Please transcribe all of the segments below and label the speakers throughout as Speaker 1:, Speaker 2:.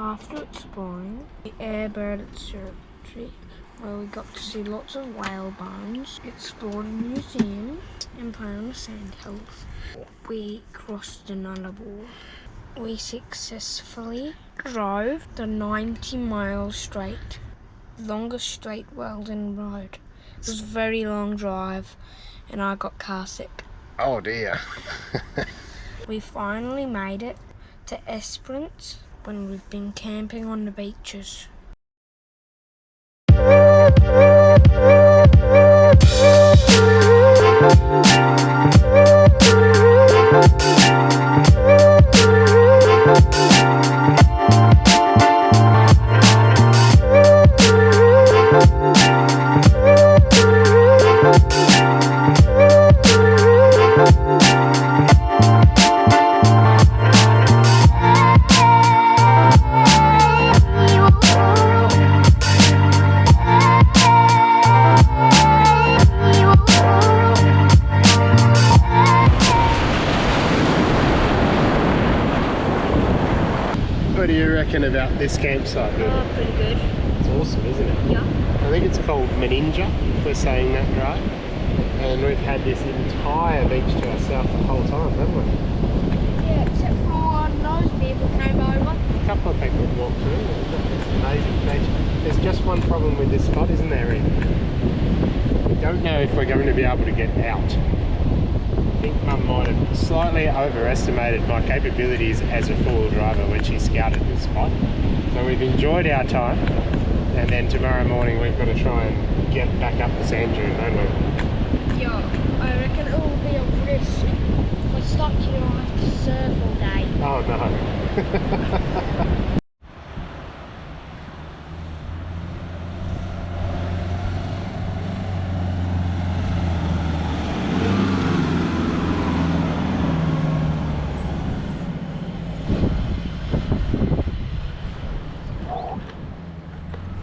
Speaker 1: After exploring the Eyre Bird Observatory, where we got to see lots of whale bones, explored a museum and played on the sandhills, we crossed the Nullarbor. We successfully drove the 90-mile straight, longest straight Weldon road. It was a very long drive and I got car sick.
Speaker 2: Oh dear.
Speaker 1: We finally made it to Esperance when we've been camping on the beaches.
Speaker 2: What do you reckon about this campsite?
Speaker 1: Oh, pretty good.
Speaker 2: It's awesome, isn't it?
Speaker 1: Yeah.
Speaker 2: I think it's called Menbinup, if we're saying that right. And we've had this entire beach to ourselves the whole time, haven't we?
Speaker 1: Yeah, except for those people came over.
Speaker 2: A couple of people have walked through. It's amazing nature. There's just one problem with this spot, isn't there, Ian? We don't know if we're going to be able to get out. I think Mum might have slightly overestimated my capabilities as a four-wheel driver when she scouted this spot. So we've enjoyed our time, and then tomorrow morning we've got to try and get back up the sand dune, don't we?
Speaker 1: Yeah, I reckon it will be a risk. If we're stuck here, I'll have to surf all day.
Speaker 2: Oh no.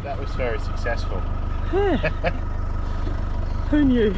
Speaker 2: That was very successful.
Speaker 1: Who knew?